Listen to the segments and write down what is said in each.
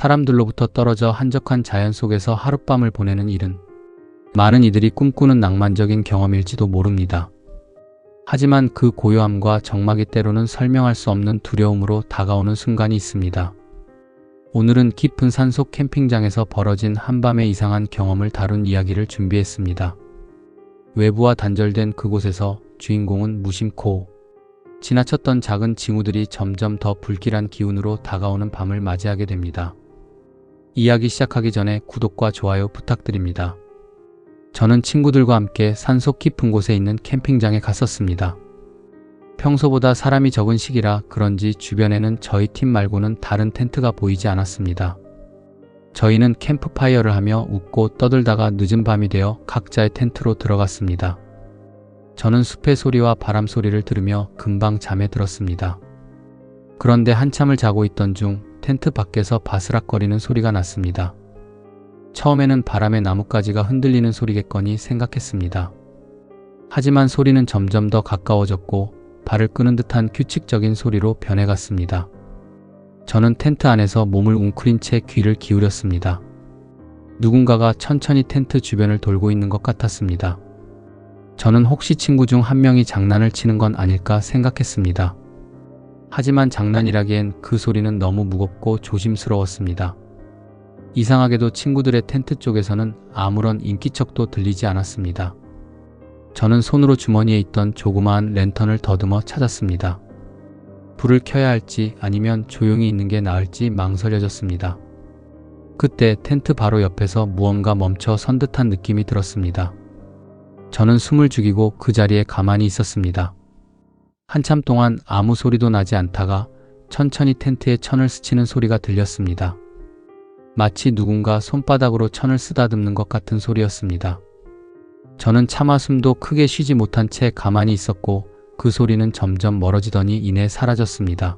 사람들로부터 떨어져 한적한 자연 속에서 하룻밤을 보내는 일은 많은 이들이 꿈꾸는 낭만적인 경험일지도 모릅니다. 하지만 그 고요함과 적막이 때로는 설명할 수 없는 두려움으로 다가오는 순간이 있습니다. 오늘은 깊은 산속 캠핑장에서 벌어진 한밤의 이상한 경험을 다룬 이야기를 준비했습니다. 외부와 단절된 그곳에서 주인공은 무심코 지나쳤던 작은 징후들이 점점 더 불길한 기운으로 다가오는 밤을 맞이하게 됩니다. 이야기 시작하기 전에 구독과 좋아요 부탁드립니다. 저는 친구들과 함께 산속 깊은 곳에 있는 캠핑장에 갔었습니다. 평소보다 사람이 적은 시기라 그런지 주변에는 저희 팀 말고는 다른 텐트가 보이지 않았습니다. 저희는 캠프파이어를 하며 웃고 떠들다가 늦은 밤이 되어 각자의 텐트로 들어갔습니다. 저는 숲의 소리와 바람 소리를 들으며 금방 잠에 들었습니다. 그런데 한참을 자고 있던 중 텐트 밖에서 바스락거리는 소리가 났습니다. 처음에는 바람에 나뭇가지가 흔들리는 소리겠거니 생각했습니다. 하지만 소리는 점점 더 가까워졌고 발을 끄는 듯한 규칙적인 소리로 변해갔습니다. 저는 텐트 안에서 몸을 웅크린 채 귀를 기울였습니다. 누군가가 천천히 텐트 주변을 돌고 있는 것 같았습니다. 저는 혹시 친구 중 한 명이 장난을 치는 건 아닐까 생각했습니다. 하지만 장난이라기엔 그 소리는 너무 무겁고 조심스러웠습니다. 이상하게도 친구들의 텐트 쪽에서는 아무런 인기척도 들리지 않았습니다. 저는 손으로 주머니에 있던 조그마한 랜턴을 더듬어 찾았습니다. 불을 켜야 할지 아니면 조용히 있는 게 나을지 망설여졌습니다. 그때 텐트 바로 옆에서 무언가 멈춰 선 듯한 느낌이 들었습니다. 저는 숨을 죽이고 그 자리에 가만히 있었습니다. 한참 동안 아무 소리도 나지 않다가 천천히 텐트에 천을 스치는 소리가 들렸습니다. 마치 누군가 손바닥으로 천을 쓰다듬는 것 같은 소리였습니다. 저는 차마 숨도 크게 쉬지 못한 채 가만히 있었고 그 소리는 점점 멀어지더니 이내 사라졌습니다.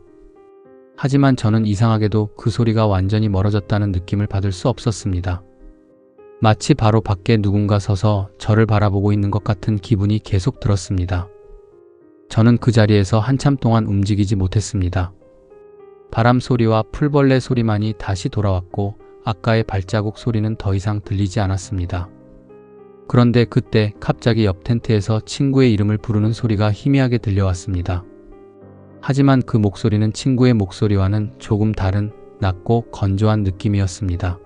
하지만 저는 이상하게도 그 소리가 완전히 멀어졌다는 느낌을 받을 수 없었습니다. 마치 바로 밖에 누군가 서서 저를 바라보고 있는 것 같은 기분이 계속 들었습니다. 저는 그 자리에서 한참 동안 움직이지 못했습니다. 바람 소리와 풀벌레 소리만이 다시 돌아왔고 아까의 발자국 소리는 더 이상 들리지 않았습니다. 그런데 그때 갑자기 옆 텐트에서 친구의 이름을 부르는 소리가 희미하게 들려왔습니다. 하지만 그 목소리는 친구의 목소리와는 조금 다른 낮고 건조한 느낌이었습니다.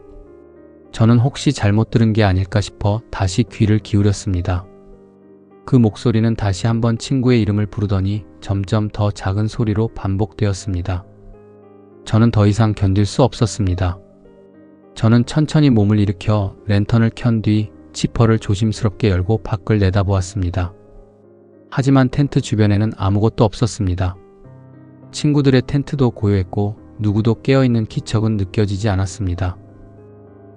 저는 혹시 잘못 들은 게 아닐까 싶어 다시 귀를 기울였습니다. 그 목소리는 다시 한번 친구의 이름을 부르더니 점점 더 작은 소리로 반복되었습니다. 저는 더 이상 견딜 수 없었습니다. 저는 천천히 몸을 일으켜 랜턴을 켠 뒤 지퍼를 조심스럽게 열고 밖을 내다보았습니다. 하지만 텐트 주변에는 아무것도 없었습니다. 친구들의 텐트도 고요했고 누구도 깨어있는 기척은 느껴지지 않았습니다.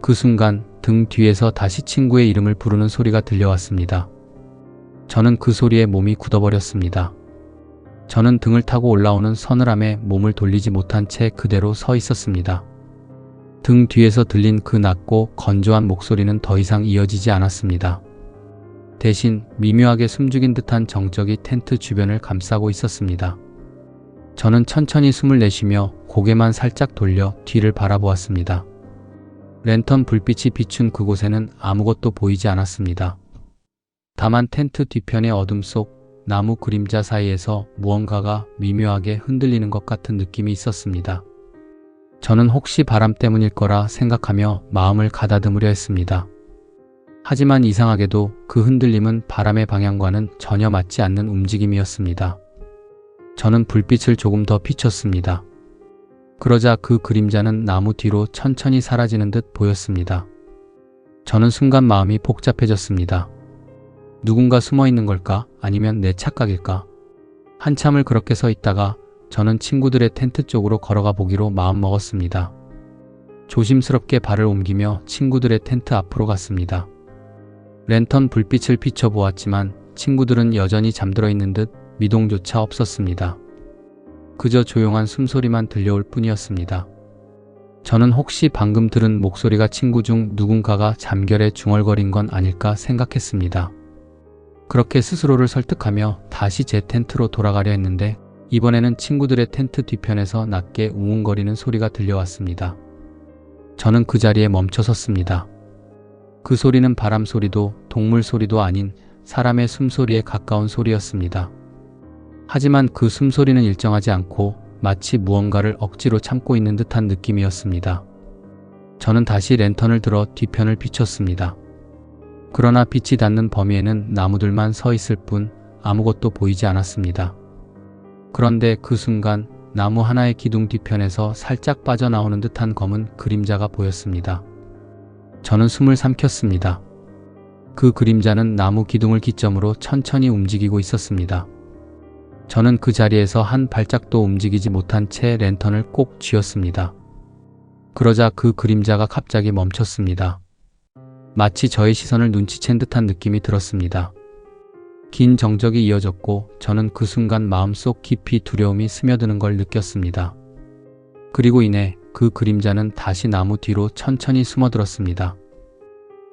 그 순간 등 뒤에서 다시 친구의 이름을 부르는 소리가 들려왔습니다. 저는 그 소리에 몸이 굳어버렸습니다. 저는 등을 타고 올라오는 서늘함에 몸을 돌리지 못한 채 그대로 서 있었습니다. 등 뒤에서 들린 그 낮고 건조한 목소리는 더 이상 이어지지 않았습니다. 대신 미묘하게 숨죽인 듯한 정적이 텐트 주변을 감싸고 있었습니다. 저는 천천히 숨을 내쉬며 고개만 살짝 돌려 뒤를 바라보았습니다. 랜턴 불빛이 비춘 그곳에는 아무것도 보이지 않았습니다. 다만 텐트 뒤편의 어둠 속 나무 그림자 사이에서 무언가가 미묘하게 흔들리는 것 같은 느낌이 있었습니다. 저는 혹시 바람 때문일 거라 생각하며 마음을 가다듬으려 했습니다. 하지만 이상하게도 그 흔들림은 바람의 방향과는 전혀 맞지 않는 움직임이었습니다. 저는 불빛을 조금 더 비췄습니다. 그러자 그 그림자는 나무 뒤로 천천히 사라지는 듯 보였습니다. 저는 순간 마음이 복잡해졌습니다. 누군가 숨어 있는 걸까? 아니면 내 착각일까? 한참을 그렇게 서 있다가 저는 친구들의 텐트 쪽으로 걸어가 보기로 마음먹었습니다. 조심스럽게 발을 옮기며 친구들의 텐트 앞으로 갔습니다. 랜턴 불빛을 비춰보았지만 친구들은 여전히 잠들어 있는 듯 미동조차 없었습니다. 그저 조용한 숨소리만 들려올 뿐이었습니다. 저는 혹시 방금 들은 목소리가 친구 중 누군가가 잠결에 중얼거린 건 아닐까 생각했습니다. 그렇게 스스로를 설득하며 다시 제 텐트로 돌아가려 했는데 이번에는 친구들의 텐트 뒤편에서 낮게 웅웅거리는 소리가 들려왔습니다. 저는 그 자리에 멈춰 섰습니다. 그 소리는 바람 소리도 동물 소리도 아닌 사람의 숨소리에 가까운 소리였습니다. 하지만 그 숨소리는 일정하지 않고 마치 무언가를 억지로 참고 있는 듯한 느낌이었습니다. 저는 다시 랜턴을 들어 뒤편을 비췄습니다. 그러나 빛이 닿는 범위에는 나무들만 서 있을 뿐 아무것도 보이지 않았습니다. 그런데 그 순간 나무 하나의 기둥 뒤편에서 살짝 빠져나오는 듯한 검은 그림자가 보였습니다. 저는 숨을 삼켰습니다. 그 그림자는 나무 기둥을 기점으로 천천히 움직이고 있었습니다. 저는 그 자리에서 한 발짝도 움직이지 못한 채 랜턴을 꼭 쥐었습니다. 그러자 그 그림자가 갑자기 멈췄습니다. 마치 저의 시선을 눈치챈 듯한 느낌이 들었습니다. 긴 정적이 이어졌고 저는 그 순간 마음속 깊이 두려움이 스며드는 걸 느꼈습니다. 그리고 이내 그 그림자는 다시 나무 뒤로 천천히 숨어들었습니다.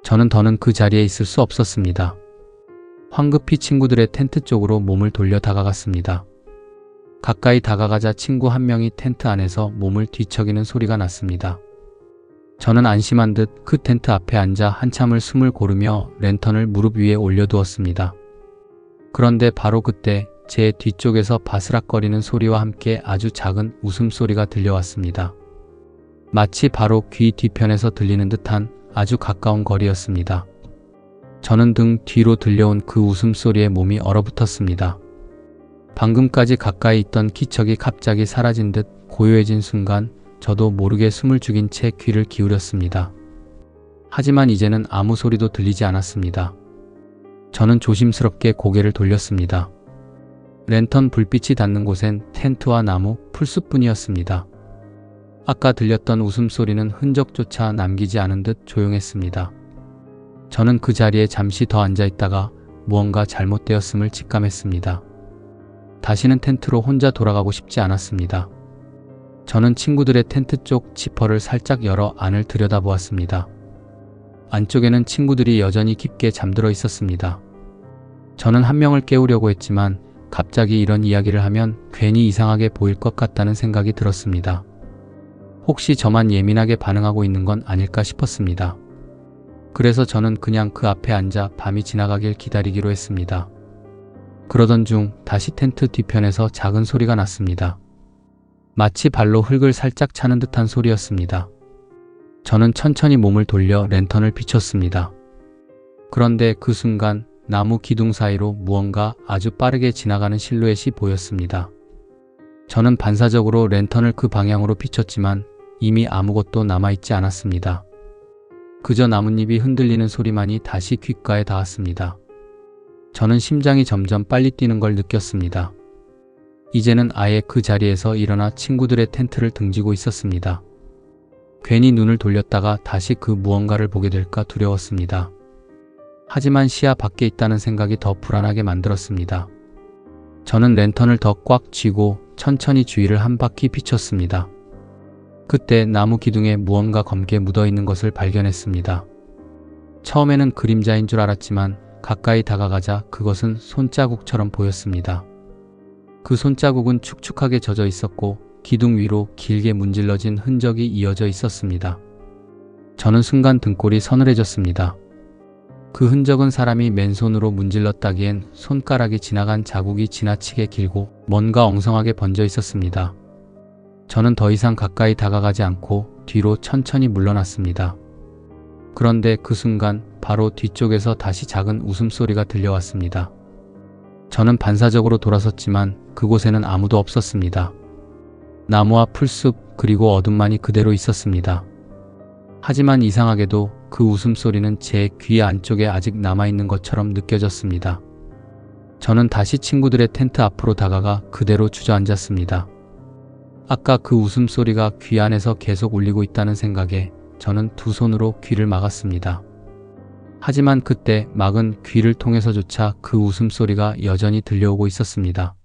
저는 더는 그 자리에 있을 수 없었습니다. 황급히 친구들의 텐트 쪽으로 몸을 돌려 다가갔습니다. 가까이 다가가자 친구 한 명이 텐트 안에서 몸을 뒤척이는 소리가 났습니다. 저는 안심한 듯 그 텐트 앞에 앉아 한참을 숨을 고르며 랜턴을 무릎 위에 올려두었습니다. 그런데 바로 그때 제 뒤쪽에서 바스락거리는 소리와 함께 아주 작은 웃음소리가 들려왔습니다. 마치 바로 귀 뒤편에서 들리는 듯한 아주 가까운 거리였습니다. 저는 등 뒤로 들려온 그 웃음소리에 몸이 얼어붙었습니다. 방금까지 가까이 있던 기척이 갑자기 사라진 듯 고요해진 순간 저도 모르게 숨을 죽인 채 귀를 기울였습니다. 하지만 이제는 아무 소리도 들리지 않았습니다. 저는 조심스럽게 고개를 돌렸습니다. 랜턴 불빛이 닿는 곳엔 텐트와 나무, 풀숲뿐이었습니다. 아까 들렸던 웃음소리는 흔적조차 남기지 않은 듯 조용했습니다. 저는 그 자리에 잠시 더 앉아있다가 무언가 잘못되었음을 직감했습니다. 다시는 텐트로 혼자 돌아가고 싶지 않았습니다. 저는 친구들의 텐트 쪽 지퍼를 살짝 열어 안을 들여다보았습니다. 안쪽에는 친구들이 여전히 깊게 잠들어 있었습니다. 저는 한 명을 깨우려고 했지만 갑자기 이런 이야기를 하면 괜히 이상하게 보일 것 같다는 생각이 들었습니다. 혹시 저만 예민하게 반응하고 있는 건 아닐까 싶었습니다. 그래서 저는 그냥 그 앞에 앉아 밤이 지나가길 기다리기로 했습니다. 그러던 중 다시 텐트 뒤편에서 작은 소리가 났습니다. 마치 발로 흙을 살짝 차는 듯한 소리였습니다. 저는 천천히 몸을 돌려 랜턴을 비췄습니다. 그런데 그 순간 나무 기둥 사이로 무언가 아주 빠르게 지나가는 실루엣이 보였습니다. 저는 반사적으로 랜턴을 그 방향으로 비췄지만 이미 아무것도 남아있지 않았습니다. 그저 나뭇잎이 흔들리는 소리만이 다시 귓가에 닿았습니다. 저는 심장이 점점 빨리 뛰는 걸 느꼈습니다. 이제는 아예 그 자리에서 일어나 친구들의 텐트를 등지고 있었습니다. 괜히 눈을 돌렸다가 다시 그 무언가를 보게 될까 두려웠습니다. 하지만 시야 밖에 있다는 생각이 더 불안하게 만들었습니다. 저는 랜턴을 더 꽉 쥐고 천천히 주위를 한 바퀴 비췄습니다. 그때 나무 기둥에 무언가 검게 묻어있는 것을 발견했습니다. 처음에는 그림자인 줄 알았지만 가까이 다가가자 그것은 손자국처럼 보였습니다. 그 손자국은 축축하게 젖어 있었고 기둥 위로 길게 문질러진 흔적이 이어져 있었습니다. 저는 순간 등골이 서늘해졌습니다. 그 흔적은 사람이 맨손으로 문질렀다기엔 손가락이 지나간 자국이 지나치게 길고 뭔가 엉성하게 번져 있었습니다. 저는 더 이상 가까이 다가가지 않고 뒤로 천천히 물러났습니다. 그런데 그 순간 바로 뒤쪽에서 다시 작은 웃음소리가 들려왔습니다. 저는 반사적으로 돌아섰지만 그곳에는 아무도 없었습니다. 나무와 풀숲 그리고 어둠만이 그대로 있었습니다. 하지만 이상하게도 그 웃음소리는 제 귀 안쪽에 아직 남아있는 것처럼 느껴졌습니다. 저는 다시 친구들의 텐트 앞으로 다가가 그대로 주저앉았습니다. 아까 그 웃음소리가 귀 안에서 계속 울리고 있다는 생각에 저는 두 손으로 귀를 막았습니다. 하지만 그때 막은 귀를 통해서조차 그 웃음소리가 여전히 들려오고 있었습니다.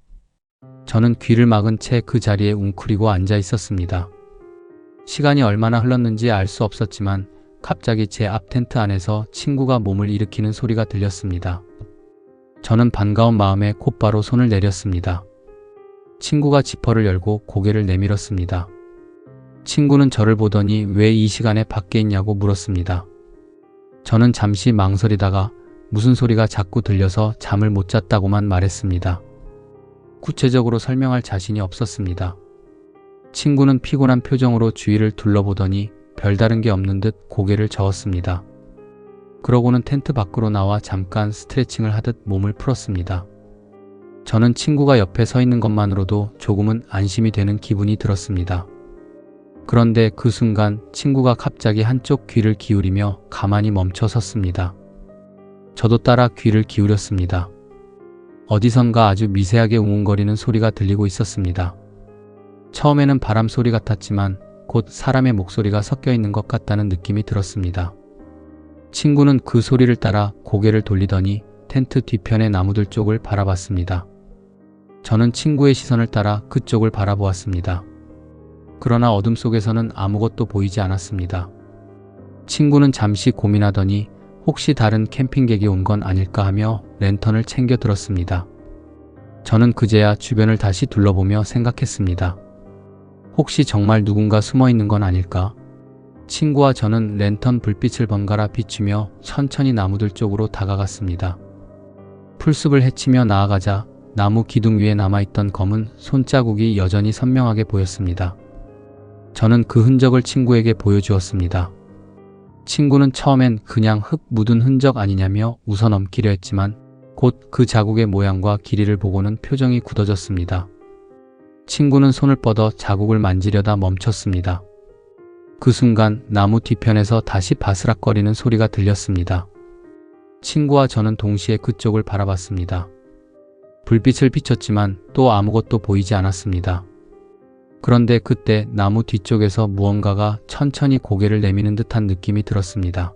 저는 귀를 막은 채 그 자리에 웅크리고 앉아 있었습니다. 시간이 얼마나 흘렀는지 알 수 없었지만 갑자기 제 앞 텐트 안에서 친구가 몸을 일으키는 소리가 들렸습니다. 저는 반가운 마음에 곧바로 손을 내렸습니다. 친구가 지퍼를 열고 고개를 내밀었습니다. 친구는 저를 보더니 왜 이 시간에 밖에 있냐고 물었습니다. 저는 잠시 망설이다가 무슨 소리가 자꾸 들려서 잠을 못 잤다고만 말했습니다. 구체적으로 설명할 자신이 없었습니다. 친구는 피곤한 표정으로 주위를 둘러보더니 별다른 게 없는 듯 고개를 저었습니다. 그러고는 텐트 밖으로 나와 잠깐 스트레칭을 하듯 몸을 풀었습니다. 저는 친구가 옆에 서 있는 것만으로도 조금은 안심이 되는 기분이 들었습니다. 그런데 그 순간 친구가 갑자기 한쪽 귀를 기울이며 가만히 멈춰 섰습니다. 저도 따라 귀를 기울였습니다. 어디선가 아주 미세하게 웅웅거리는 소리가 들리고 있었습니다. 처음에는 바람 소리 같았지만 곧 사람의 목소리가 섞여 있는 것 같다는 느낌이 들었습니다. 친구는 그 소리를 따라 고개를 돌리더니 텐트 뒤편의 나무들 쪽을 바라봤습니다. 저는 친구의 시선을 따라 그쪽을 바라보았습니다. 그러나 어둠 속에서는 아무것도 보이지 않았습니다. 친구는 잠시 고민하더니 혹시 다른 캠핑객이 온 건 아닐까 하며 랜턴을 챙겨 들었습니다. 저는 그제야 주변을 다시 둘러보며 생각했습니다. 혹시 정말 누군가 숨어 있는 건 아닐까? 친구와 저는 랜턴 불빛을 번갈아 비추며 천천히 나무들 쪽으로 다가갔습니다. 풀숲을 헤치며 나아가자 나무 기둥 위에 남아있던 검은 손자국이 여전히 선명하게 보였습니다. 저는 그 흔적을 친구에게 보여주었습니다. 친구는 처음엔 그냥 흙 묻은 흔적 아니냐며 웃어넘기려 했지만 곧 그 자국의 모양과 길이를 보고는 표정이 굳어졌습니다. 친구는 손을 뻗어 자국을 만지려다 멈췄습니다. 그 순간 나무 뒤편에서 다시 바스락거리는 소리가 들렸습니다. 친구와 저는 동시에 그쪽을 바라봤습니다. 불빛을 비췄지만 또 아무것도 보이지 않았습니다. 그런데 그때 나무 뒤쪽에서 무언가가 천천히 고개를 내미는 듯한 느낌이 들었습니다.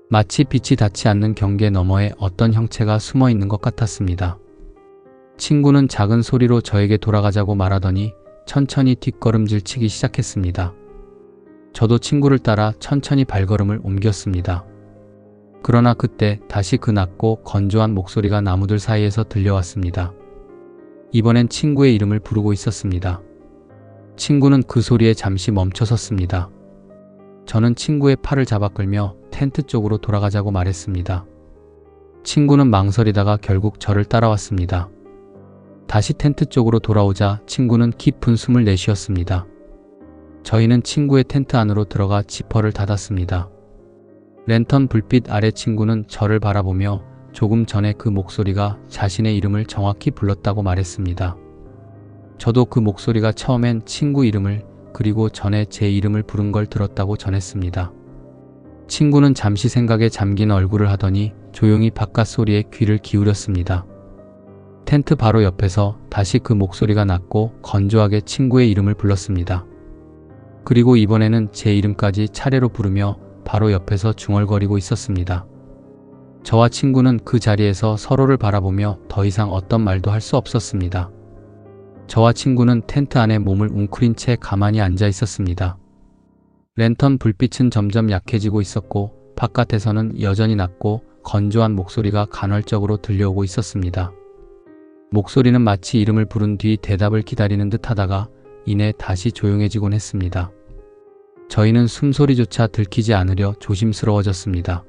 마치 빛이 닿지 않는 경계 너머에 어떤 형체가 숨어 있는 것 같았습니다. 친구는 작은 소리로 저에게 돌아가자고 말하더니 천천히 뒷걸음질 치기 시작했습니다. 저도 친구를 따라 천천히 발걸음을 옮겼습니다. 그러나 그때 다시 그 낮고 건조한 목소리가 나무들 사이에서 들려왔습니다. 이번엔 친구의 이름을 부르고 있었습니다. 친구는 그 소리에 잠시 멈춰섰습니다. 저는 친구의 팔을 잡아 끌며 텐트 쪽으로 돌아가자고 말했습니다. 친구는 망설이다가 결국 저를 따라왔습니다. 다시 텐트 쪽으로 돌아오자 친구는 깊은 숨을 내쉬었습니다. 저희는 친구의 텐트 안으로 들어가 지퍼를 닫았습니다. 랜턴 불빛 아래 친구는 저를 바라보며 조금 전에 그 목소리가 자신의 이름을 정확히 불렀다고 말했습니다. 저도 그 목소리가 처음엔 친구 이름을 그리고 전에 제 이름을 부른 걸 들었다고 전했습니다. 친구는 잠시 생각에 잠긴 얼굴을 하더니 조용히 바깥 소리에 귀를 기울였습니다. 텐트 바로 옆에서 다시 그 목소리가 났고 건조하게 친구의 이름을 불렀습니다. 그리고 이번에는 제 이름까지 차례로 부르며 바로 옆에서 중얼거리고 있었습니다. 저와 친구는 그 자리에서 서로를 바라보며 더 이상 어떤 말도 할 수 없었습니다. 저와 친구는 텐트 안에 몸을 웅크린 채 가만히 앉아 있었습니다. 랜턴 불빛은 점점 약해지고 있었고 바깥에서는 여전히 낮고 건조한 목소리가 간헐적으로 들려오고 있었습니다. 목소리는 마치 이름을 부른 뒤 대답을 기다리는 듯 하다가 이내 다시 조용해지곤 했습니다. 저희는 숨소리조차 들키지 않으려 조심스러워졌습니다.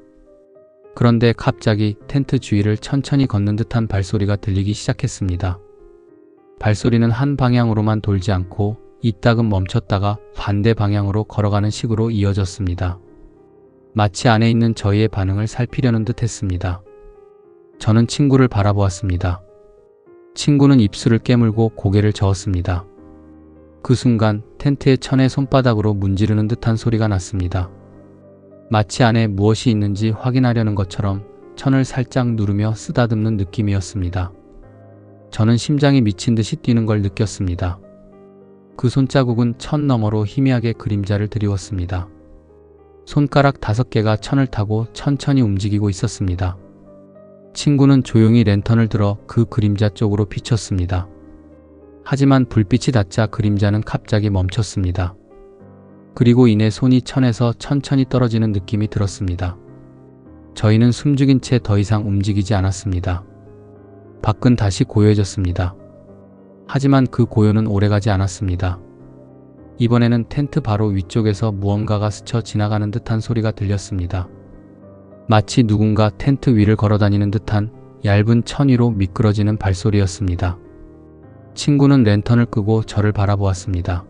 그런데 갑자기 텐트 주위를 천천히 걷는 듯한 발소리가 들리기 시작했습니다. 발소리는 한 방향으로만 돌지 않고 이따금 멈췄다가 반대 방향으로 걸어가는 식으로 이어졌습니다. 마치 안에 있는 저희의 반응을 살피려는 듯 했습니다. 저는 친구를 바라보았습니다. 친구는 입술을 깨물고 고개를 저었습니다. 그 순간 텐트의 천에 손바닥으로 문지르는 듯한 소리가 났습니다. 마치 안에 무엇이 있는지 확인하려는 것처럼 천을 살짝 누르며 쓰다듬는 느낌이었습니다. 저는 심장이 미친 듯이 뛰는 걸 느꼈습니다. 그 손자국은 천 너머로 희미하게 그림자를 드리웠습니다. 손가락 5개가 천을 타고 천천히 움직이고 있었습니다. 친구는 조용히 랜턴을 들어 그 그림자 쪽으로 비췄습니다. 하지만 불빛이 닿자 그림자는 갑자기 멈췄습니다. 그리고 이내 손이 천에서 천천히 떨어지는 느낌이 들었습니다. 저희는 숨죽인 채 더 이상 움직이지 않았습니다. 밖은 다시 고요해졌습니다. 하지만 그 고요는 오래가지 않았습니다. 이번에는 텐트 바로 위쪽에서 무언가가 스쳐 지나가는 듯한 소리가 들렸습니다. 마치 누군가 텐트 위를 걸어다니는 듯한 얇은 천위로 미끄러지는 발소리였습니다. 친구는 랜턴을 끄고 저를 바라보았습니다.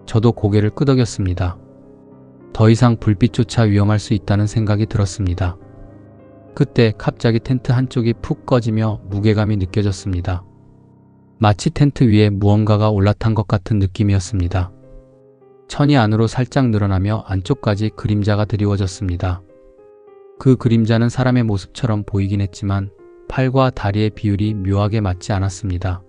저도 고개를 끄덕였습니다. 더 이상 불빛조차 위험할 수 있다는 생각이 들었습니다. 그때 갑자기 텐트 한쪽이 푹 꺼지며 무게감이 느껴졌습니다. 마치 텐트 위에 무언가가 올라탄 것 같은 느낌이었습니다. 천이 안으로 살짝 늘어나며 안쪽까지 그림자가 드리워졌습니다. 그 그림자는 사람의 모습처럼 보이긴 했지만 팔과 다리의 비율이 묘하게 맞지 않았습니다.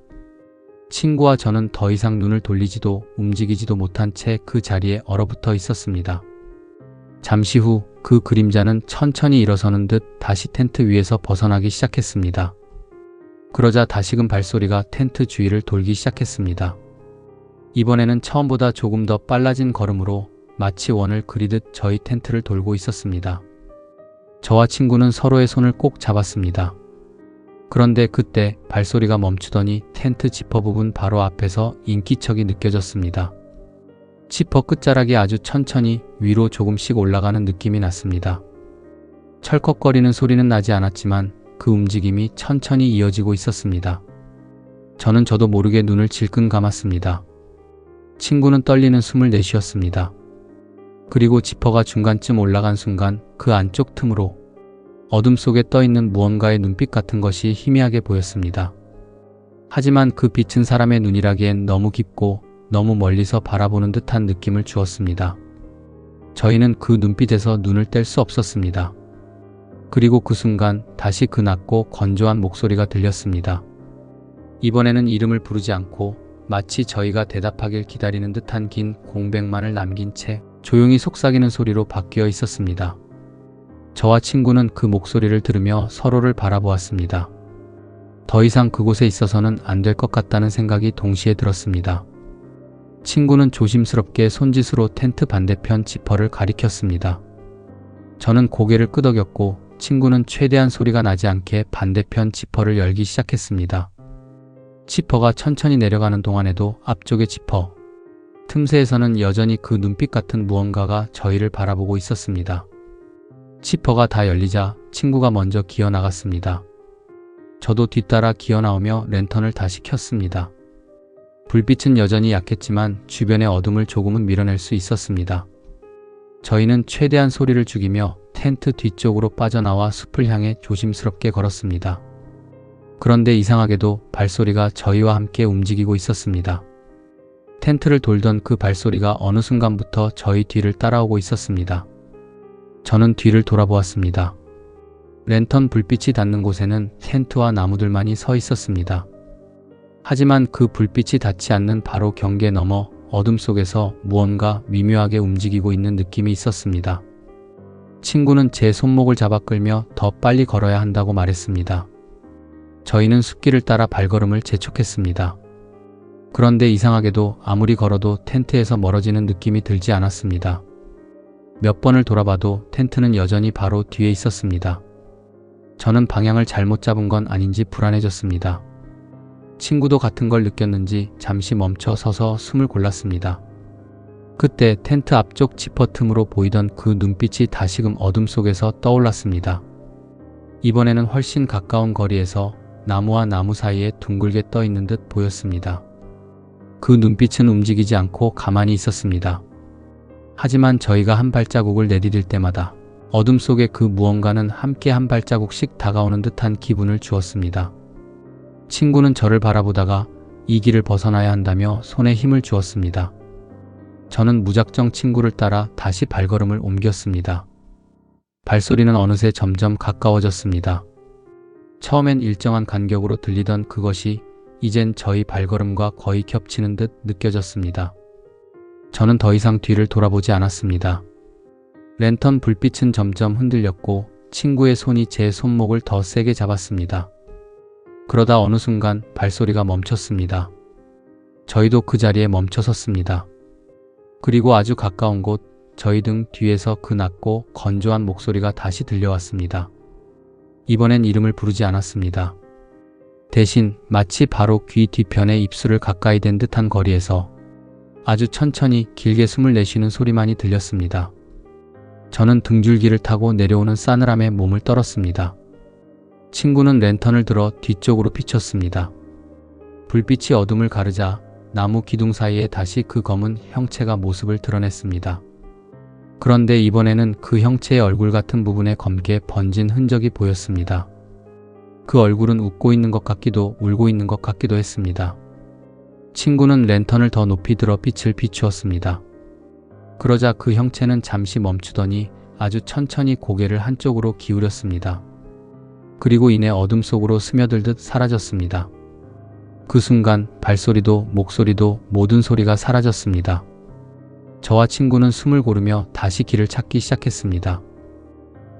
친구와 저는 더 이상 눈을 돌리지도 움직이지도 못한 채 그 자리에 얼어붙어 있었습니다. 잠시 후 그 그림자는 천천히 일어서는 듯 다시 텐트 위에서 벗어나기 시작했습니다. 그러자 다시금 발소리가 텐트 주위를 돌기 시작했습니다. 이번에는 처음보다 조금 더 빨라진 걸음으로 마치 원을 그리듯 저희 텐트를 돌고 있었습니다. 저와 친구는 서로의 손을 꼭 잡았습니다. 그런데 그때 발소리가 멈추더니 텐트 지퍼 부분 바로 앞에서 인기척이 느껴졌습니다. 지퍼 끝자락이 아주 천천히 위로 조금씩 올라가는 느낌이 났습니다. 철컥거리는 소리는 나지 않았지만 그 움직임이 천천히 이어지고 있었습니다. 저는 저도 모르게 눈을 질끈 감았습니다. 친구는 떨리는 숨을 내쉬었습니다. 그리고 지퍼가 중간쯤 올라간 순간 그 안쪽 틈으로 어둠 속에 떠있는 무언가의 눈빛 같은 것이 희미하게 보였습니다. 하지만 그 빛은 사람의 눈이라기엔 너무 깊고 너무 멀리서 바라보는 듯한 느낌을 주었습니다. 저희는 그 눈빛에서 눈을 뗄 수 없었습니다. 그리고 그 순간 다시 그 낮고 건조한 목소리가 들렸습니다. 이번에는 이름을 부르지 않고 마치 저희가 대답하길 기다리는 듯한 긴 공백만을 남긴 채 조용히 속삭이는 소리로 바뀌어 있었습니다. 저와 친구는 그 목소리를 들으며 서로를 바라보았습니다. 더 이상 그곳에 있어서는 안 될 것 같다는 생각이 동시에 들었습니다. 친구는 조심스럽게 손짓으로 텐트 반대편 지퍼를 가리켰습니다. 저는 고개를 끄덕였고 친구는 최대한 소리가 나지 않게 반대편 지퍼를 열기 시작했습니다. 지퍼가 천천히 내려가는 동안에도 앞쪽의 지퍼 틈새에서는 여전히 그 눈빛 같은 무언가가 저희를 바라보고 있었습니다. 지퍼가 다 열리자 친구가 먼저 기어 나갔습니다. 저도 뒤따라 기어 나오며 랜턴을 다시 켰습니다. 불빛은 여전히 약했지만 주변의 어둠을 조금은 밀어낼 수 있었습니다. 저희는 최대한 소리를 죽이며 텐트 뒤쪽으로 빠져나와 숲을 향해 조심스럽게 걸었습니다. 그런데 이상하게도 발소리가 저희와 함께 움직이고 있었습니다. 텐트를 돌던 그 발소리가 어느 순간부터 저희 뒤를 따라오고 있었습니다. 저는 뒤를 돌아보았습니다. 랜턴 불빛이 닿는 곳에는 텐트와 나무들만이 서 있었습니다. 하지만 그 불빛이 닿지 않는 바로 경계 너머 어둠 속에서 무언가 미묘하게 움직이고 있는 느낌이 있었습니다. 친구는 제 손목을 잡아 끌며 더 빨리 걸어야 한다고 말했습니다. 저희는 숲길을 따라 발걸음을 재촉했습니다. 그런데 이상하게도 아무리 걸어도 텐트에서 멀어지는 느낌이 들지 않았습니다. 몇 번을 돌아봐도 텐트는 여전히 바로 뒤에 있었습니다. 저는 방향을 잘못 잡은 건 아닌지 불안해졌습니다. 친구도 같은 걸 느꼈는지 잠시 멈춰 서서 숨을 골랐습니다. 그때 텐트 앞쪽 지퍼 틈으로 보이던 그 눈빛이 다시금 어둠 속에서 떠올랐습니다. 이번에는 훨씬 가까운 거리에서 나무와 나무 사이에 둥글게 떠 있는 듯 보였습니다. 그 눈빛은 움직이지 않고 가만히 있었습니다. 하지만 저희가 한 발자국을 내디딜 때마다 어둠 속에 그 무언가는 함께 한 발자국씩 다가오는 듯한 기분을 주었습니다. 친구는 저를 바라보다가 이 길을 벗어나야 한다며 손에 힘을 주었습니다. 저는 무작정 친구를 따라 다시 발걸음을 옮겼습니다. 발소리는 어느새 점점 가까워졌습니다. 처음엔 일정한 간격으로 들리던 그것이 이젠 저희 발걸음과 거의 겹치는 듯 느껴졌습니다. 저는 더 이상 뒤를 돌아보지 않았습니다. 랜턴 불빛은 점점 흔들렸고 친구의 손이 제 손목을 더 세게 잡았습니다. 그러다 어느 순간 발소리가 멈췄습니다. 저희도 그 자리에 멈춰 섰습니다. 그리고 아주 가까운 곳 저희 등 뒤에서 그 낮고 건조한 목소리가 다시 들려왔습니다. 이번엔 이름을 부르지 않았습니다. 대신 마치 바로 귀 뒤편에 입술을 가까이 댄 듯한 거리에서 아주 천천히 길게 숨을 내쉬는 소리만이 들렸습니다. 저는 등줄기를 타고 내려오는 싸늘함에 몸을 떨었습니다. 친구는 랜턴을 들어 뒤쪽으로 비췄습니다. 불빛이 어둠을 가르자 나무 기둥 사이에 다시 그 검은 형체가 모습을 드러냈습니다. 그런데 이번에는 그 형체의 얼굴 같은 부분에 검게 번진 흔적이 보였습니다. 그 얼굴은 웃고 있는 것 같기도 울고 있는 것 같기도 했습니다. 친구는 랜턴을 더 높이 들어 빛을 비추었습니다. 그러자 그 형체는 잠시 멈추더니 아주 천천히 고개를 한쪽으로 기울였습니다. 그리고 이내 어둠 속으로 스며들듯 사라졌습니다. 그 순간 발소리도 목소리도 모든 소리가 사라졌습니다. 저와 친구는 숨을 고르며 다시 길을 찾기 시작했습니다.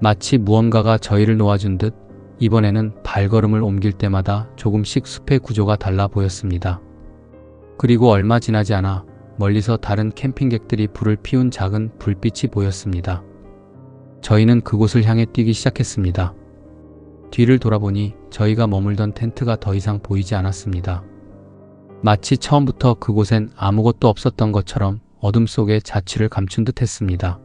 마치 무언가가 저희를 놓아준 듯 이번에는 발걸음을 옮길 때마다 조금씩 숲의 구조가 달라 보였습니다. 그리고 얼마 지나지 않아 멀리서 다른 캠핑객들이 불을 피운 작은 불빛이 보였습니다. 저희는 그곳을 향해 뛰기 시작했습니다. 뒤를 돌아보니 저희가 머물던 텐트가 더 이상 보이지 않았습니다. 마치 처음부터 그곳엔 아무것도 없었던 것처럼 어둠 속에 자취를 감춘 듯 했습니다.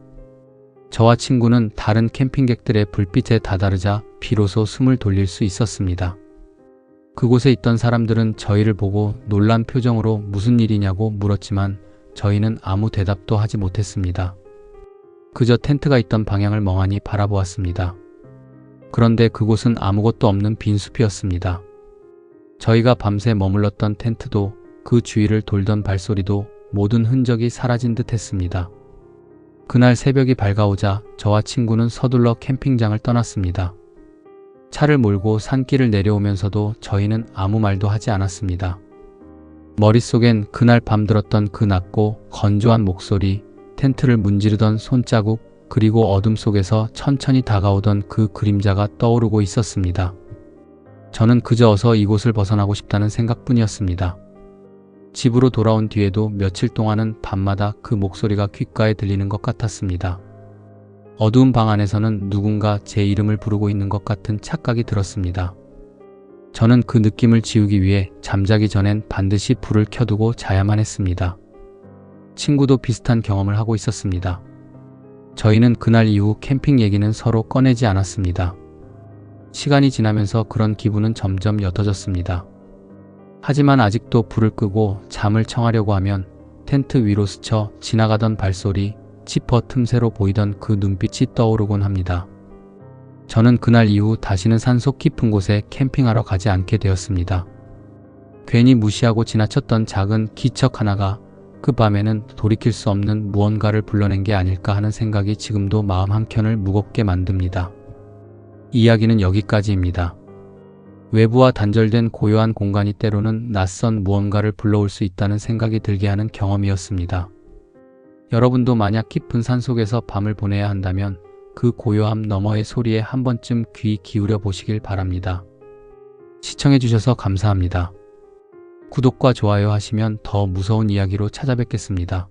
저와 친구는 다른 캠핑객들의 불빛에 다다르자 비로소 숨을 돌릴 수 있었습니다. 그곳에 있던 사람들은 저희를 보고 놀란 표정으로 무슨 일이냐고 물었지만 저희는 아무 대답도 하지 못했습니다. 그저 텐트가 있던 방향을 멍하니 바라보았습니다. 그런데 그곳은 아무것도 없는 빈 숲이었습니다. 저희가 밤새 머물렀던 텐트도 그 주위를 돌던 발소리도 모든 흔적이 사라진 듯 했습니다. 그날 새벽이 밝아오자 저와 친구는 서둘러 캠핑장을 떠났습니다. 차를 몰고 산길을 내려오면서도 저희는 아무 말도 하지 않았습니다. 머릿속엔 그날 밤 들었던 그 낮고 건조한 목소리, 텐트를 문지르던 손자국, 그리고 어둠 속에서 천천히 다가오던 그 그림자가 떠오르고 있었습니다. 저는 그저 어서 이곳을 벗어나고 싶다는 생각뿐이었습니다. 집으로 돌아온 뒤에도 며칠 동안은 밤마다 그 목소리가 귓가에 들리는 것 같았습니다. 어두운 방 안에서는 누군가 제 이름을 부르고 있는 것 같은 착각이 들었습니다. 저는 그 느낌을 지우기 위해 잠자기 전엔 반드시 불을 켜두고 자야만 했습니다. 친구도 비슷한 경험을 하고 있었습니다. 저희는 그날 이후 캠핑 얘기는 서로 꺼내지 않았습니다. 시간이 지나면서 그런 기분은 점점 옅어졌습니다. 하지만 아직도 불을 끄고 잠을 청하려고 하면 텐트 위로 스쳐 지나가던 발소리, 지퍼 틈새로 보이던 그 눈빛이 떠오르곤 합니다. 저는 그날 이후 다시는 산속 깊은 곳에 캠핑하러 가지 않게 되었습니다. 괜히 무시하고 지나쳤던 작은 기척 하나가 그 밤에는 돌이킬 수 없는 무언가를 불러낸 게 아닐까 하는 생각이 지금도 마음 한켠을 무겁게 만듭니다. 이야기는 여기까지입니다. 외부와 단절된 고요한 공간이 때로는 낯선 무언가를 불러올 수 있다는 생각이 들게 하는 경험이었습니다. 여러분도 만약 깊은 산속에서 밤을 보내야 한다면 그 고요함 너머의 소리에 한 번쯤 귀 기울여 보시길 바랍니다. 시청해주셔서 감사합니다. 구독과 좋아요 하시면 더 무서운 이야기로 찾아뵙겠습니다.